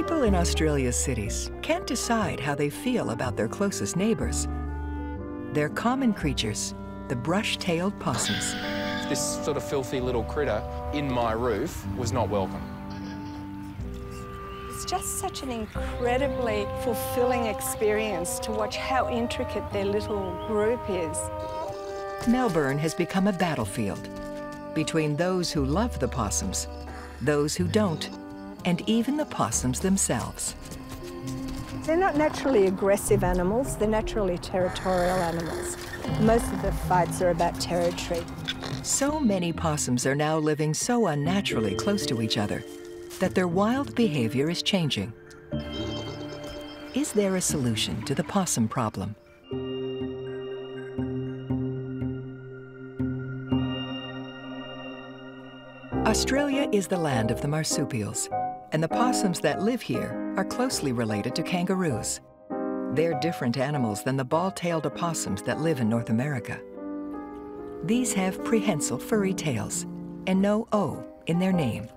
People in Australia's cities can't decide how they feel about their closest neighbors. They're common creatures, the brush-tailed possums. This sort of filthy little critter in my roof was not welcome. It's just such an incredibly fulfilling experience to watch how intricate their little group is. Melbourne has become a battlefield between those who love the possums, those who don't, and even the possums themselves. They're not naturally aggressive animals, they're naturally territorial animals. Most of the fights are about territory. So many possums are now living so unnaturally close to each other that their wild behavior is changing. Is there a solution to the possum problem? Australia is the land of the marsupials, and the possums that live here are closely related to kangaroos. They're different animals than the ball-tailed opossums that live in North America. These have prehensile furry tails and no O in their name.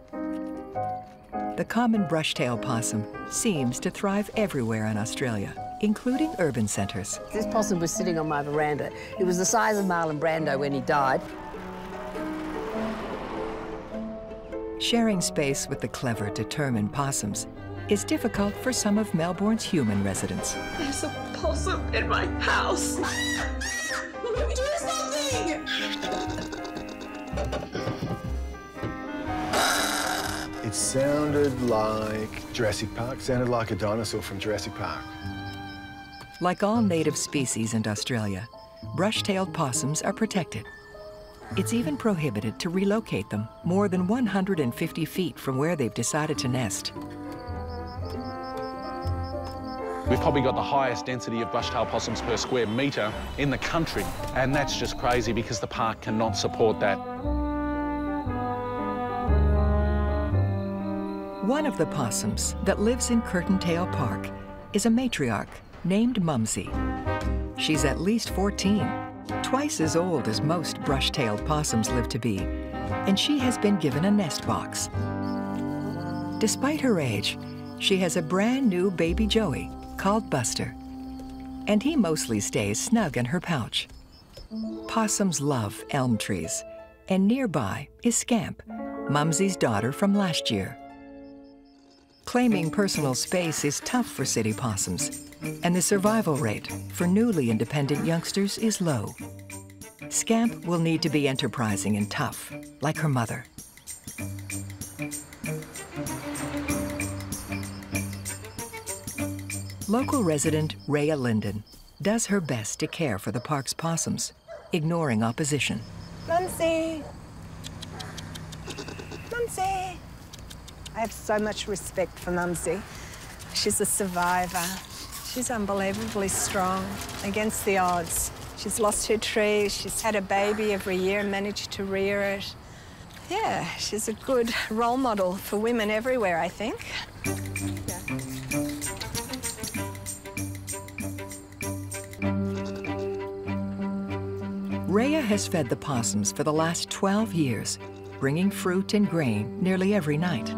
The common brush-tailed possum seems to thrive everywhere in Australia, including urban centres. This possum was sitting on my veranda. It was the size of Marlon Brando when he died. Sharing space with the clever, determined possums is difficult for some of Melbourne's human residents. There's a possum in my house. Let me do something! It sounded like Jurassic Park. Sounded like a dinosaur from Jurassic Park. Like all native species in Australia, brush-tailed possums are protected. It's even prohibited to relocate them more than 150 feet from where they've decided to nest. We've probably got the highest density of brush-tailed possums per square metre in the country, and that's just crazy because the park cannot support that. One of the possums that lives in Curtin-Tail Park is a matriarch named Mumsy. She's at least 14, twice as old as most brush-tailed possums live to be, and she has been given a nest box. Despite her age, she has a brand new baby Joey called Buster, and he mostly stays snug in her pouch. Possums love elm trees, and nearby is Scamp, Mumsy's daughter from last year. Claiming personal space is tough for city possums, and the survival rate for newly independent youngsters is low. Scamp will need to be enterprising and tough, like her mother. Local resident Rhea Linden does her best to care for the park's possums, ignoring opposition. Mumsy! Mumsy! I have so much respect for Mumsy. She's a survivor. She's unbelievably strong against the odds. She's lost her tree, she's had a baby every year and managed to rear it. Yeah, she's a good role model for women everywhere, I think. Yeah. Rhea has fed the possums for the last 12 years, bringing fruit and grain nearly every night.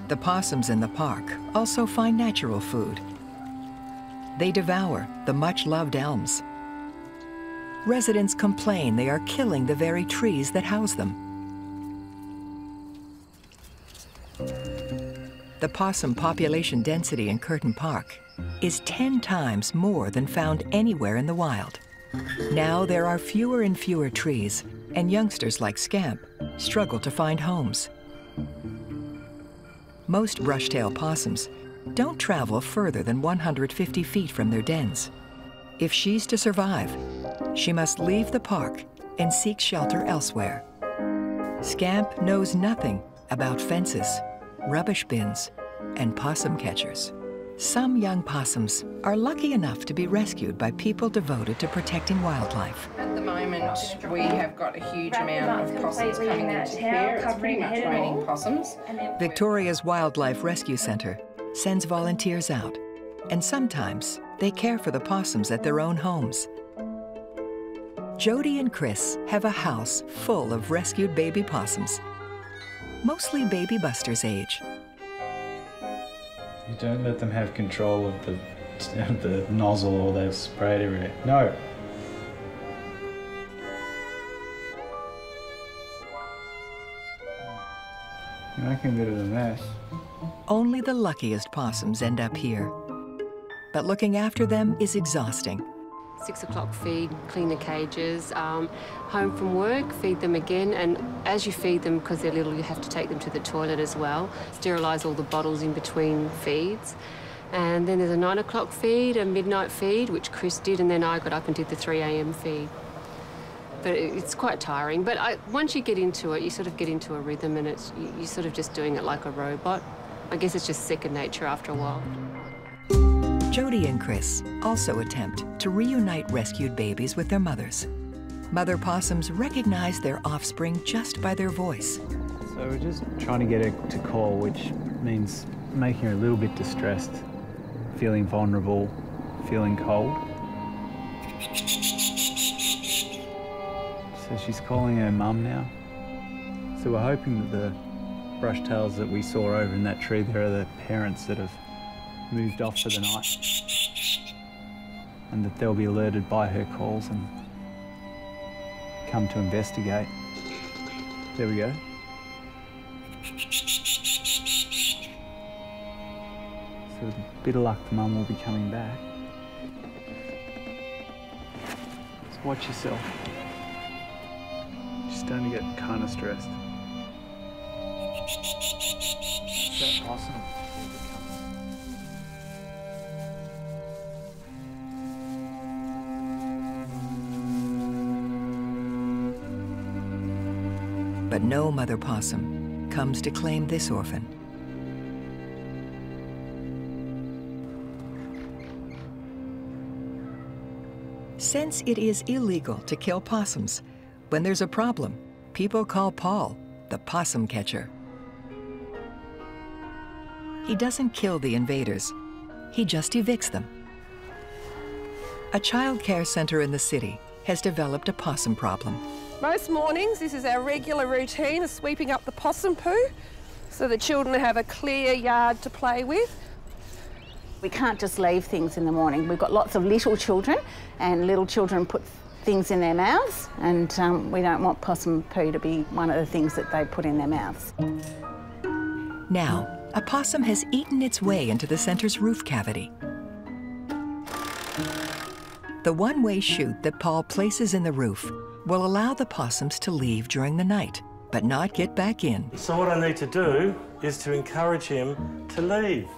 The possums in the park also find natural food. They devour the much-loved elms. Residents complain they are killing the very trees that house them. The possum population density in Curtin Park is 10 times more than found anywhere in the wild. Now there are fewer and fewer trees, and youngsters like Scamp struggle to find homes. Most brush-tailed possums don't travel further than 150 feet from their dens. If she's to survive, she must leave the park and seek shelter elsewhere. Scamp knows nothing about fences, rubbish bins, and possum catchers. Some young possums are lucky enough to be rescued by people devoted to protecting wildlife. At the moment, we have got a huge amount of possums coming into here. It's pretty much raining possums. Victoria's Wildlife Rescue Centre sends volunteers out, and sometimes they care for the possums at their own homes. Jody and Chris have a house full of rescued baby possums, mostly baby Buster's age. You don't let them have control of the nozzle or they've sprayed everywhere. No. You're making a bit of a mess. Only the luckiest possums end up here. But looking after them is exhausting. 6 o'clock feed, clean the cages, home from work, feed them again, and as you feed them, because they're little, you have to take them to the toilet as well, sterilise all the bottles in between feeds. And then there's a 9 o'clock feed, a midnight feed, which Chris did, and then I got up and did the 3 a.m. feed. But it's quite tiring, but once you get into it, you sort of get into a rhythm, and you're sort of just doing it like a robot. I guess it's just second nature after a while. Jody and Chris also attempt to reunite rescued babies with their mothers. Mother possums recognize their offspring just by their voice. So we're just trying to get her to call, which means making her a little bit distressed, feeling vulnerable, feeling cold. So she's calling her mum now. So we're hoping that the brushtails that we saw over in that tree, there are the parents that have moved off for the night, and that they'll be alerted by her calls and come to investigate. There we go. So with a bit of luck, the mum will be coming back. Just watch yourself. She's starting to get kind of stressed. Is that possum? But no mother possum comes to claim this orphan. Since it is illegal to kill possums, when there's a problem, people call Paul the possum catcher. He doesn't kill the invaders, he just evicts them. A child care center in the city has developed a possum problem. Most mornings, this is our regular routine of sweeping up the possum poo so the children have a clear yard to play with. We can't just leave things in the morning. We've got lots of little children, and little children put things in their mouths, and we don't want possum poo to be one of the things that they put in their mouths. Now, a possum has eaten its way into the center's roof cavity. The one-way chute that Paul places in the roof will allow the possums to leave during the night, but not get back in. So what I need to do is to encourage him to leave.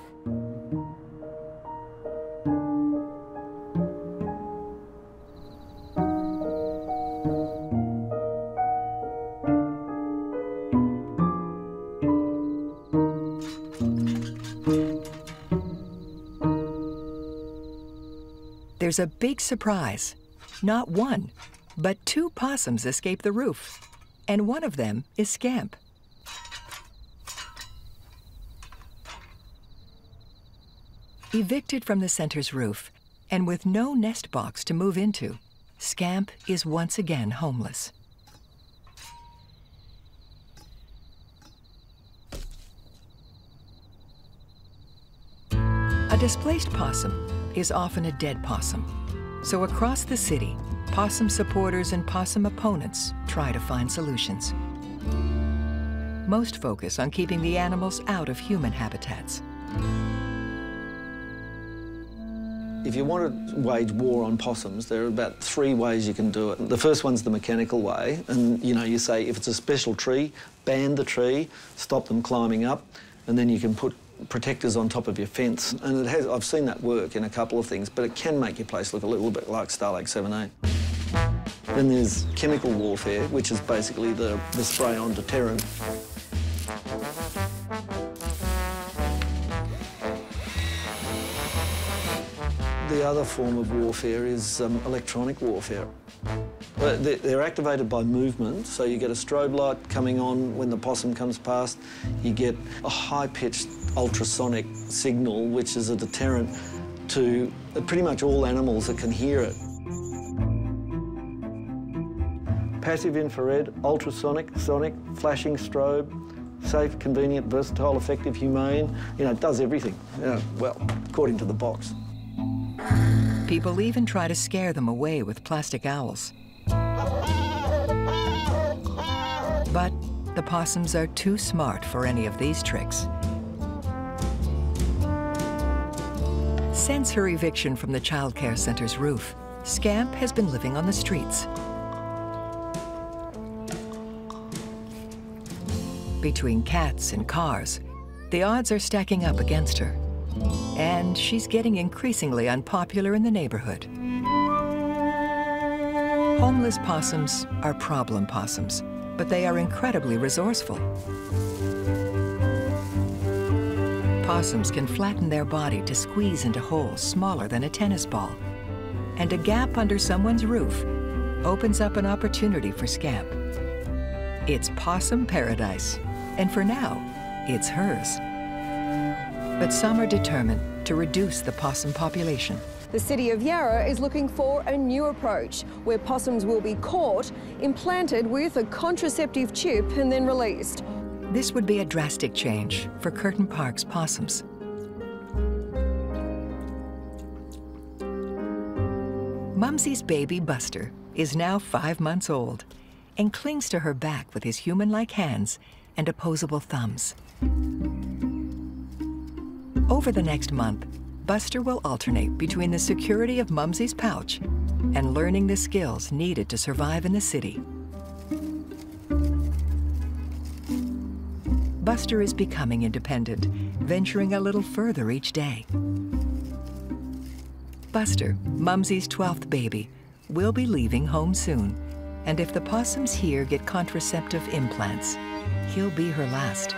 There's a big surprise. Not one, but 2 possums escape the roof, and one of them is Scamp. Evicted from the center's roof, and with no nest box to move into, Scamp is once again homeless. A displaced possum is often a dead possum. So across the city, possum supporters and possum opponents try to find solutions. Most focus on keeping the animals out of human habitats. If you want to wage war on possums, there are about 3 ways you can do it. The first one's the mechanical way, and you say if it's a special tree, ban the tree, stop them climbing up, and then you can put protectors on top of your fence. And I've seen that work in a couple of things, but it can make your place look a little bit like Star Lake 17. Then there's chemical warfare, which is basically the spray-on deterrent. The other form of warfare is electronic warfare. They're activated by movement, so you get a strobe light coming on when the possum comes past. You get a high-pitched ultrasonic signal, which is a deterrent to pretty much all animals that can hear it. Passive infrared, ultrasonic, sonic, flashing strobe, Safe, convenient, versatile, effective, humane. You know, it does everything. Well, according to the box. People even try to scare them away with plastic owls. But the possums are too smart for any of these tricks. Since her eviction from the child care center's roof, Scamp has been living on the streets. Between cats and cars, the odds are stacking up against her. And she's getting increasingly unpopular in the neighborhood. Homeless possums are problem possums, but they are incredibly resourceful. Possums can flatten their body to squeeze into holes smaller than a tennis ball. And a gap under someone's roof opens up an opportunity for Scamp. It's possum paradise, and for now, it's hers. But some are determined to reduce the possum population. The city of Yarra is looking for a new approach where possums will be caught, implanted with a contraceptive chip and then released. This would be a drastic change for Curtin Park's possums. Mumsy's baby Buster is now 5 months old and clings to her back with his human-like hands and opposable thumbs. Over the next month, Buster will alternate between the security of Mumsy's pouch and learning the skills needed to survive in the city. Buster is becoming independent, venturing a little further each day. Buster, Mumsy's 12th baby, will be leaving home soon, and if the possums here get contraceptive implants, he'll be her last.